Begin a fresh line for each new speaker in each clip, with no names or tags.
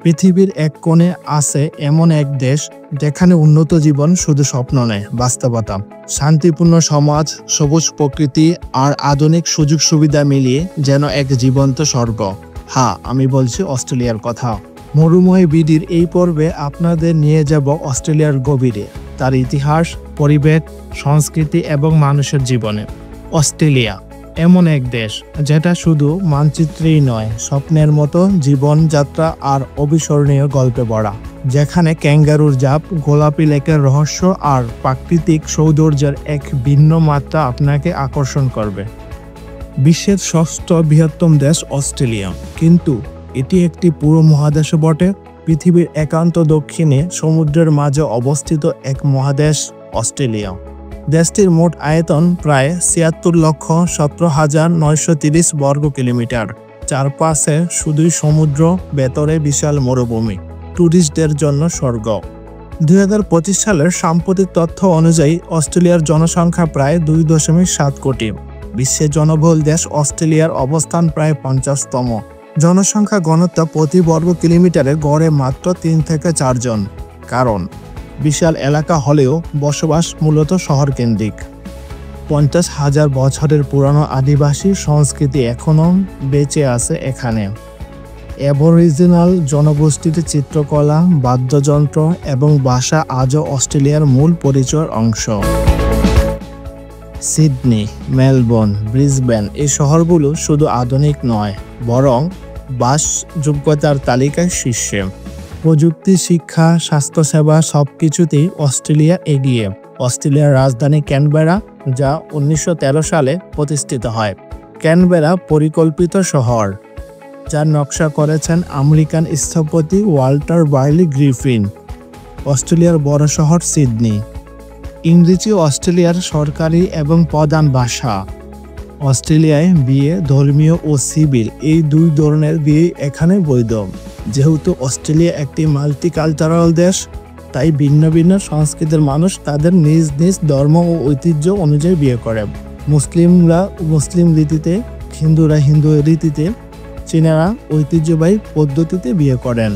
পৃথিবীর এক কোণে আছে এমন এক দেশ যেখানে উন্নত জীবন শুধু স্বপ্ন নয়, বাস্তবতা। শান্তিপূর্ণ সমাজ, সবুজ প্রকৃতি আর আধুনিক সুযোগ সুবিধা মিলিয়ে যেন এক জীবন্ত স্বর্গ। হ্যাঁ, আমি বলছি অস্ট্রেলিয়ার কথা। মরুময় বিডির এই পর্বে আপনাদের নিয়ে যাব অস্ট্রেলিয়ার গভীরে, তার ইতিহাস, পরিবেশ, সংস্কৃতি এবং মানুষের জীবনে। অস্ট্রেলিয়া এমন এক দেশ যেটা শুধু মানচিত্রেই নয়, স্বপ্নের মতো জীবনযাত্রা আর অবিস্মরণীয় গল্পে ভরা, যেখানে ক্যাঙ্গারুর জাপ, গোলাপি লেকের রহস্য আর প্রাকৃতিক সৌন্দর্যের এক ভিন্ন মাত্রা আপনাকে আকর্ষণ করবে। বিশ্বের ষষ্ঠ বৃহত্তম দেশ অস্ট্রেলিয়া, কিন্তু এটি একটি পুরো মহাদেশও বটে। পৃথিবীর একান্ত দক্ষিণে সমুদ্রের মাঝে অবস্থিত এক মহাদেশ অস্ট্রেলিয়া। দেশটির মোট আয়তন প্রায় ৭৬,১৭,৯৩০ বর্গ কিলোমিটার। চারপাশে শুধুই সমুদ্র, ভেতরে বিশাল মরুভূমি, ট্যুরিস্টদের জন্য স্বর্গ। ২০২৫ সালের সাম্প্রতিক তথ্য অনুযায়ী অস্ট্রেলিয়ার জনসংখ্যা প্রায় ২.৭ কোটি। বিশ্বের জনবহুল দেশ অস্ট্রেলিয়ার অবস্থান প্রায় ৫০তম। জনসংখ্যা ঘনত্ব প্রতি বর্গ কিলোমিটারে গড়ে মাত্র ৩ থেকে ৪ জন। কারণ বিশাল এলাকা হলেও বসবাস মূলত শহর কেন্দ্রিক। ৫০,০০০ বছরের পুরানো আদিবাসী সংস্কৃতি এখনও বেঁচে আছে এখানে। অ্যাবরিজিনাল জনগোষ্ঠীর চিত্রকলা, বাদ্যযন্ত্র এবং ভাষা আজও অস্ট্রেলিয়ার মূল পরিচয়ের অংশ। সিডনি, মেলবোর্ন, ব্রিসবেন এই শহরগুলো শুধু আধুনিক নয়, বরং বাসযোগ্যতার তালিকায় শীর্ষে। প্রযুক্তি, শিক্ষা, স্বাস্থ্যসেবা সবকিছুতেই অস্ট্রেলিয়া এগিয়ে। অস্ট্রেলিয়ার রাজধানী ক্যানবেরা, যা ১৯১৩ সালে প্রতিষ্ঠিত হয়। ক্যানবেরা পরিকল্পিত শহর, যার নকশা করেছেন আমেরিকান স্থপতি ওয়াল্টার বাইলি গ্রিফিন। অস্ট্রেলিয়ার বড় শহর সিডনি। ইংরেজি অস্ট্রেলিয়ার সরকারি এবং প্রধান ভাষা। অস্ট্রেলিয়ায় বিয়ে, ধর্মীয় ও সিভিল এই দুই ধরনের বিয়ে এখানে বৈধ। যেহেতু অস্ট্রেলিয়া একটি মাল্টিকালচারাল দেশ, তাই ভিন্ন ভিন্ন সংস্কৃতির মানুষ তাদের নিজ নিজ ধর্ম ও ঐতিহ্য অনুযায়ী বিয়ে করে। মুসলিমরা মুসলিম রীতিতে, হিন্দুরা হিন্দু রীতিতে, চীনারা ঐতিহ্যবাহী পদ্ধতিতে বিয়ে করেন।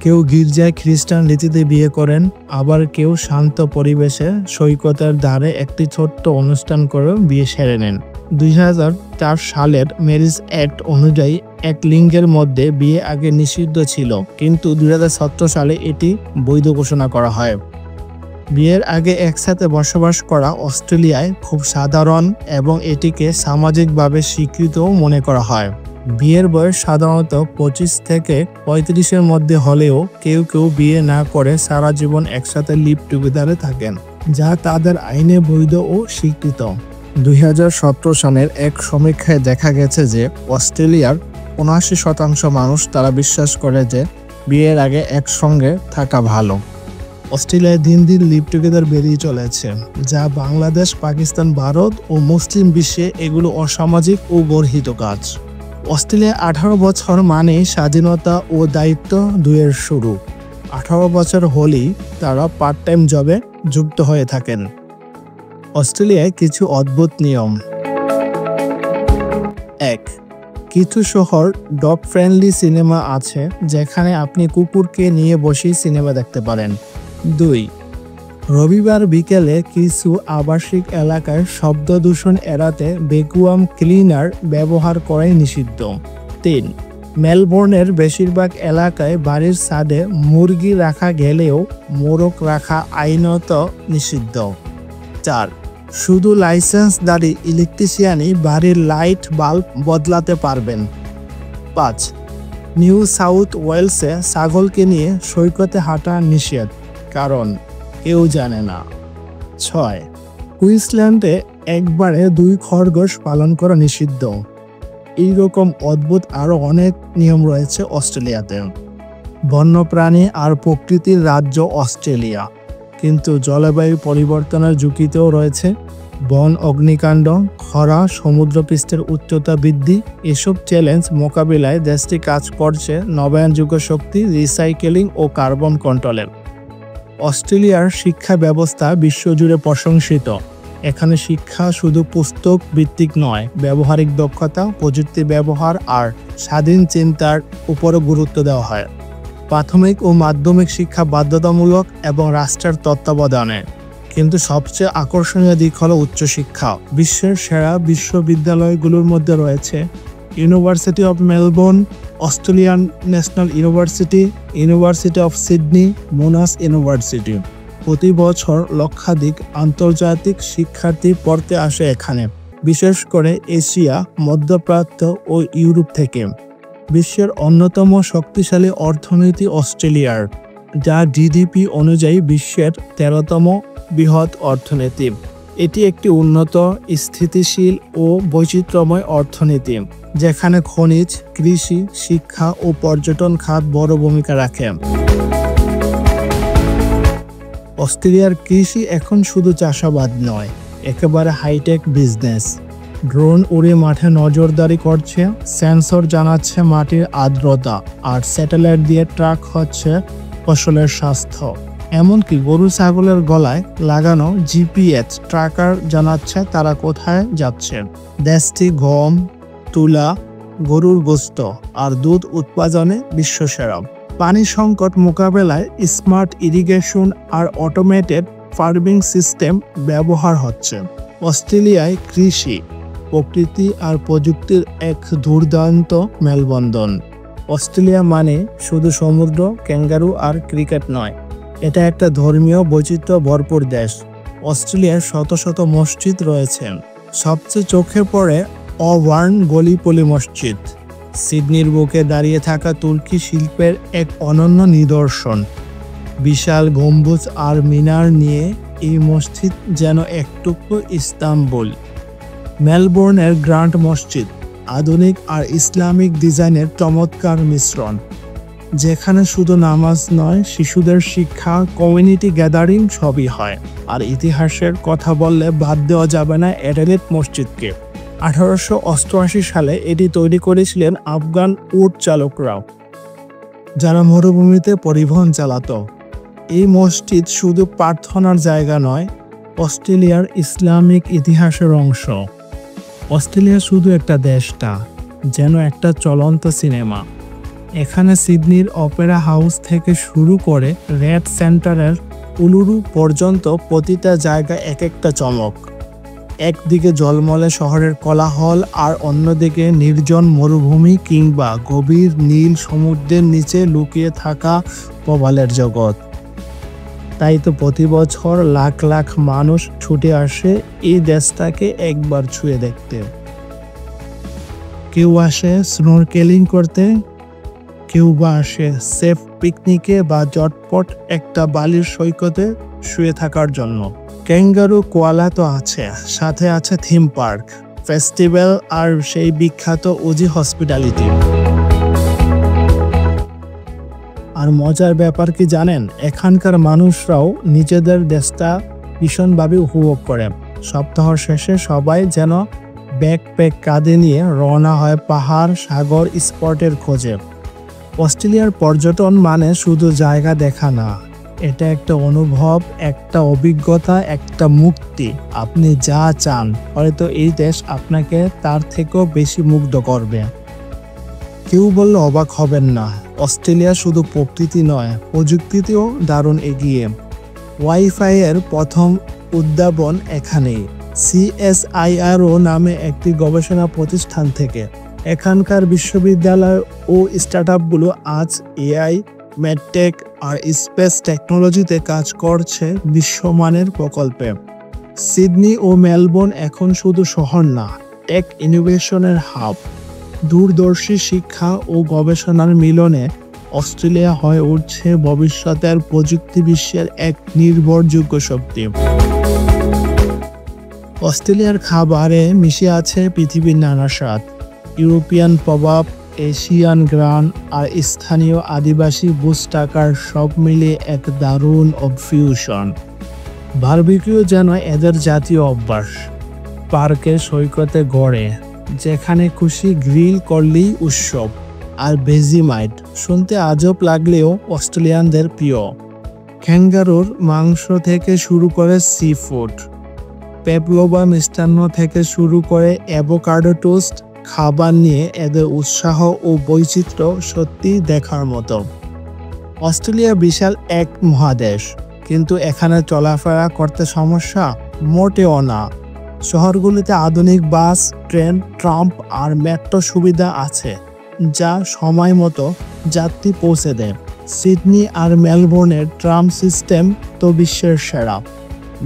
কেউ গির্জায় খ্রিস্টান রীতিতে বিয়ে করেন, আবার কেউ শান্ত পরিবেশে সৈকতের ধারে একটি ছোট্ট অনুষ্ঠান করে বিয়ে সেরে নেন। ২০০৪ সালের ম্যারেজ অ্যাক্ট অনুযায়ী এক লিঙ্গের মধ্যে বিয়ে আগে নিষিদ্ধ ছিল, কিন্তু ২০১৭ সালে এটি বৈধ ঘোষণা করা হয়। বিয়ের আগে একসাথে বসবাস করা অস্ট্রেলিয়ায় খুব সাধারণ এবং এটিকে সামাজিকভাবে স্বীকৃতও মনে করা হয়। বিয়ের বয়স সাধারণত ২৫ থেকে ৩৫-এর মধ্যে হলেও কেউ কেউ বিয়ে না করে সারা জীবন একসাথে লিভ টুগেদারে থাকেন, যা তাদের আইনে বৈধ ও স্বীকৃত। ২০১৭ সালের এক সমীক্ষায় দেখা গেছে যে অস্ট্রেলিয়ার ৭৯% মানুষ তারা বিশ্বাস করে যে বিয়ের আগে একসঙ্গে থাকা ভালো। অস্ট্রেলিয়ায় দিন দিন লিভ টুগেদার বেরিয়ে চলেছে, যা বাংলাদেশ, পাকিস্তান, ভারত ও মুসলিম বিশ্বে এগুলো অসামাজিক ও গর্হিত কাজ। অস্ট্রেলিয়া ১৮ বছর মানে স্বাধীনতা ও দায়িত্ব দুইয়ের শুরু। ১৮ বছর হলেই তারা পার্ট টাইম জবে যুক্ত হয়ে থাকেন। অস্ট্রেলিয়ায় কিছু অদ্ভুত নিয়ম। ১. কিছু শহর ডগ ফ্রেন্ডলি সিনেমা আছে, যেখানে আপনি কুকুরকে নিয়ে বসেই সিনেমা দেখতে পারেন। ২. রবিবার বিকেলে কিছু আবাসিক এলাকায় শব্দ দূষণ এড়াতে ভ্যাকুয়াম ক্লিনার ব্যবহার করাই নিষিদ্ধ। ৩. মেলবোর্নের বেশিরভাগ এলাকায় বাড়ির ছাদে মুরগি রাখা গেলেও মোরগ রাখা আইনত নিষিদ্ধ। ৪. শুধু লাইসেন্সধারী ইলেকট্রিশিয়ানই বাড়ির লাইট বাল্ব বদলাতে পারবেন। ৫. নিউ সাউথ ওয়েলসে ছাগলকে নিয়ে সৈকতে হাঁটা নিষেধ, কারণ কেউ জানে না। ৬. কুইন্সল্যান্ডে একবারে ২ খরগোশ পালন করা নিষিদ্ধ। এইরকম অদ্ভুত আরও অনেক নিয়ম রয়েছে অস্ট্রেলিয়াতে। বন্যপ্রাণী আর প্রকৃতির রাজ্য অস্ট্রেলিয়া, কিন্তু জলবায়ু পরিবর্তনের ঝুঁকিতেও রয়েছে। বন অগ্নিকাণ্ড, খরা, সমুদ্রপৃষ্ঠের উচ্চতা বৃদ্ধি, এসব চ্যালেঞ্জ মোকাবিলায় দেশটি কাজ করছে নবায়নযোগ্য শক্তি, রিসাইকেলিং ও কার্বন কন্ট্রোলের। অস্ট্রেলিয়ার শিক্ষা ব্যবস্থা বিশ্বজুড়ে প্রশংসিত। এখানে শিক্ষা শুধু পুস্তক ভিত্তিক নয়, ব্যবহারিক দক্ষতা, প্রযুক্তি ব্যবহার আর স্বাধীন চিন্তার উপরও গুরুত্ব দেওয়া হয়। প্রাথমিক ও মাধ্যমিক শিক্ষা বাধ্যতামূলক এবং রাষ্ট্রের তত্ত্বাবধানে। কিন্তু সবচেয়ে আকর্ষণীয় দিক হলো উচ্চশিক্ষা। বিশ্বের সেরা বিশ্ববিদ্যালয়গুলোর মধ্যে রয়েছে university of Melbourne, Australian national university, university of Sydney, মোনাশ university. প্রতি বছর লক্ষাধিক আন্তর্জাতিক শিক্ষার্থী পড়তে আসে এখানে, বিশেষ করে এশিয়া, মধ্যপ্রাচ্য ও ইউরোপ থেকে। বিশ্বের অন্যতম শক্তিশালী অর্থনীতি অস্ট্রেলিয়ার, যা জিডিপি অনুযায়ী বিশ্বের 13তম বৃহৎ অর্থনীতি। এটি একটি উন্নত, স্থিতিশীল ও বৈচিত্র্যময় অর্থনীতি, যেখানে খনিজ, কৃষি, শিক্ষা ও পর্যটন খাত বড় ভূমিকা রাখে। অস্ট্রেলিয়ার কৃষি এখন শুধু চাষাবাদ নয়, একেবারে হাইটেক বিজনেস। ড্রোন উড়ে মাঠে নজরদারি করছে, সেন্সর জানাচ্ছে মাটির আর্দ্রতা, আর স্যাটেলাইট দিয়ে ট্র্যাক হচ্ছে ফসলের স্বাস্থ্য। এমনকি গরু ছাগলের গলায় লাগানো জিপিএস ট্র্যাকার জানাচ্ছে তারা কোথায় যাচ্ছে। দেশটি গম, তুলা, গরুর গোশত আর দুধ উৎপাদনে বিশ্বসেরা। পানি সংকট মোকাবেলায় স্মার্ট ইরিগেশন আর অটোমেটেড ফার্মিং সিস্টেম ব্যবহার হচ্ছে। অস্ট্রেলিয়ায় কৃষি, প্রকৃতি আর প্রযুক্তির এক দুর্দান্ত মেলবন্ধন। অস্ট্রেলিয়া মানে শুধু সমুদ্র, ক্যাঙ্গারু আর ক্রিকেট নয়, এটা একটা ধর্মীয় বৈচিত্র্য ভরপুর দেশ। অস্ট্রেলিয়ায় শত শত মসজিদ রয়েছে। সবচেয়ে চোখে পড়ে অবার্ন গলিপলি মসজিদ, সিডনির বুকে দাঁড়িয়ে থাকা তুর্কি শিল্পের এক অনন্য নিদর্শন। বিশাল গম্বুজ আর মিনার নিয়ে এই মসজিদ যেন এক টুকরো ইস্তাম্বুল। মেলবোর্নের গ্র্যান্ড মসজিদ, আধুনিক আর ইসলামিক ডিজাইনের চমৎকার মিশ্রণ, যেখানে শুধু নামাজ নয়, শিশুদের শিক্ষা, কমিউনিটি গ্যাদারিং সবই হয়। আর ইতিহাসের কথা বললে বাদ দেওয়া যাবে না অ্যাডিলেড মসজিদকে। 1888 সালে এটি তৈরি করেছিলেন আফগান উট চালকরাও, যারা মরুভূমিতে পরিবহন চালাতো। এই মসজিদ শুধু প্রার্থনার জায়গা নয়, অস্ট্রেলিয়ার ইসলামিক ইতিহাসের অংশ। অস্ট্রেলিয়া শুধু একটা দেশ না, যেন একটা চলন্ত সিনেমা। এখানে সিডনির অপেরা হাউস থেকে শুরু করে রেড সেন্টারের উলুরু পর্যন্ত প্রতিটা জায়গা এক একটা চমক। একদিকে ঝলমলে শহরের কোলাহল আর অন্যদিকে নির্জন মরুভূমি কিংবা গভীর নীল সমুদ্রের নিচে লুকিয়ে থাকা প্রবালের জগৎ। তাই তো প্রতি বছর লাখ লাখ মানুষ ছুটে আসে এই দেশটাকে একবার ছুঁয়ে দেখতে। কেউ আসে স্নোরকেলিং করতে, কেউ বা আসে সেফ পিকনিকে বা জটপট একটা বালির সৈকতে শুয়ে থাকার জন্য। ক্যাঙ্গারু, কোয়ালা তো আছে, সাথে আছে থিম পার্ক, ফেস্টিভ্যাল আর সেই বিখ্যাত ওজি হসপিটালিটি। আর মজার ব্যাপার কি জানেন, এখানকার মানুষরাও নিজেদের দেশটা ভীষণভাবে উপভোগ করে। সপ্তাহ শেষে সবাই যেন ব্যাকপ্যাক কাঁধে নিয়ে রওনা হয় পাহাড়, সাগর, স্পটের খোঁজে। অস্ট্রেলিয়ার পর্যটন মানে শুধু জায়গা দেখা না, এটা একটা অনুভব, একটা অভিজ্ঞতা, একটা মুক্তি। আপনি যা চান, হয়তো এই দেশ আপনাকে তার থেকেও বেশি মুগ্ধ করবে। কেউ বললে অবাক হবেন না, অস্ট্রেলিয়া শুধু প্রকৃতি নয়, প্রযুক্তিতেও দারুণ এগিয়ে। ওয়াইফাই এর প্রথম উদ্ভাবন এখানেই, CSIRO নামে একটি গবেষণা প্রতিষ্ঠান থেকে। এখানকার বিশ্ববিদ্যালয় ও স্টার্টআপগুলো আজ AI, মেডটেক আর স্পেস টেকনোলজিতে কাজ করছে বিশ্বমানের প্রকল্পে। সিডনি ও মেলবোর্ন এখন শুধু শহর না, টেক ইনোভেশনের হাব। দূরদর্শী শিক্ষা ও গবেষণার মিলনে অস্ট্রেলিয়া হয়ে উঠছে ভবিষ্যতের প্রযুক্তি বিশ্বের এক নির্ভরযোগ্য শক্তি। অস্ট্রেলিয়ার খাবারে মিশে আছে পৃথিবীর নানা স্বাদ, ইউরোপিয়ান প্রভাব, এশিয়ান গ্রান আর স্থানীয় আদিবাসী বুশটাকার সব মিলিয়ে এক দারুণ ফিউশন। বারবিকিউ যেন এদের জাতীয় অভ্যাস। পার্কে, সৈকতে গড়ে, যেখানে খুশি গ্রিল করলেই উৎসব। আর ভেজিমাইট শুনতে আজব লাগলেও অস্ট্রেলিয়ানদের প্রিয়। ক্যাঙ্গারুর মাংস থেকে শুরু করে সি ফুড, পেপলোবা মিষ্টান্ন থেকে শুরু করে অ্যাভোকাডো টোস্ট, খাবার নিয়ে এদের উৎসাহ ও বৈচিত্র্য সত্যি দেখার মতো। অস্ট্রেলিয়া বিশাল এক মহাদেশ, কিন্তু এখানে চলাফেরা করতে সমস্যা মোটেও না। শহরগুলিতে আধুনিক বাস, ট্রেন, ট্রাম আর মেট্রো সুবিধা আছে, যা সময় মতো যাত্রী পৌঁছে দেয়। সিডনি আর মেলবোর্নের ট্রাম সিস্টেম তো বিশ্বের সেরা।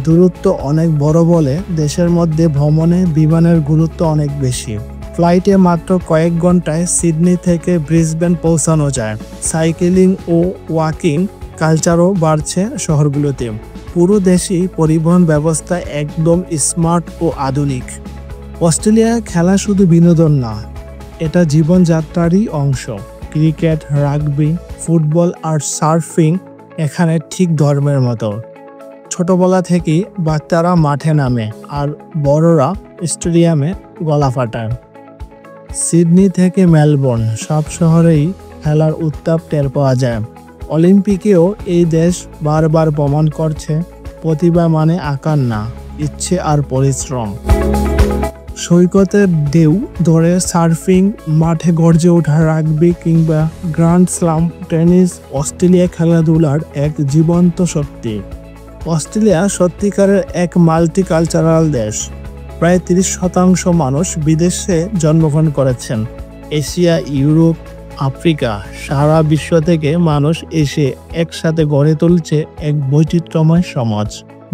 দূরত্ব অনেক বড় বলে দেশের মধ্যে ভ্রমণে বিমানের গুরুত্ব অনেক বেশি। ফ্লাইটে মাত্র কয়েক ঘন্টায় সিডনি থেকে ব্রিসবেন পৌঁছানো যায়। সাইকেলিং ও ওয়াকিং কালচারও বাড়ছে শহরগুলোতে। পুরো দেশেই পরিবহন ব্যবস্থা একদম স্মার্ট ও আধুনিক। অস্ট্রেলিয়ায় খেলা শুধু বিনোদন না, এটা জীবনযাত্রারই অংশ। ক্রিকেট, রাগবি, ফুটবল আর সার্ফিং এখানে ঠিক ধর্মের মতো। ছোটবেলা থেকেই বাচ্চারা মাঠে নামে আর বড়রা স্টেডিয়ামে গলা ফাটায়। সিডনি থেকে মেলবোর্ন সব শহরেই খেলার উত্তাপ টের পাওয়া যায়। অলিম্পিকেও এই দেশ বারবার প্রমাণ করছে প্রতিভা মানে আকার না, ইচ্ছে আর পরিশ্রম। সৈকতের ঢেউ ধরে সার্ফিং, মাঠে গর্জে ওঠা রাগবি কিংবা গ্র্যান্ড স্লাম টেনিস অস্ট্রেলিয়া খেলাধুলার এক জীবন্ত শক্তি। অস্ট্রেলিয়া সত্যিকারের এক মাল্টিকালচারাল দেশ। প্রায় 30% মানুষ বিদেশে জন্মগ্রহণ করেছেন। এশিয়া, ইউরোপ, আফ্রিকা, সারা বিশ্ব থেকে মানুষ এসে একসাথে গড়ে তুলছে এক বৈচিত্র্যময় সমাজ।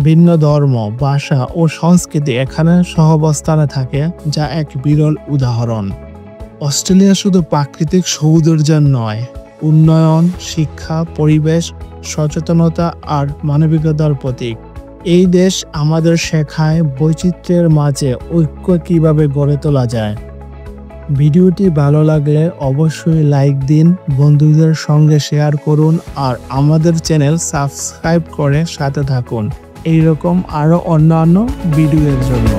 ভিন্ন ধর্ম, ভাষা ও সংস্কৃতি এখানে সহাবস্থানে থাকে, যা এক বিরল উদাহরণ। অস্ট্রেলিয়া শুধু প্রাকৃতিক সৌন্দর্যের নয়, উন্নয়ন, শিক্ষা, পরিবেশ সচেতনতা আর মানবিকতার প্রতীক। এই দেশ আমাদের শেখায় বৈচিত্র্যের মাঝে ঐক্য কিভাবে গড়ে তোলা যায়। ভিডিওটি ভালো লাগলে অবশ্যই লাইক দিন, বন্ধুদের সঙ্গে শেয়ার করুন আর আমাদের চ্যানেল সাবস্ক্রাইব করে সাথে থাকুন এইরকম আরও অন্যান্য ভিডিওর জন্য।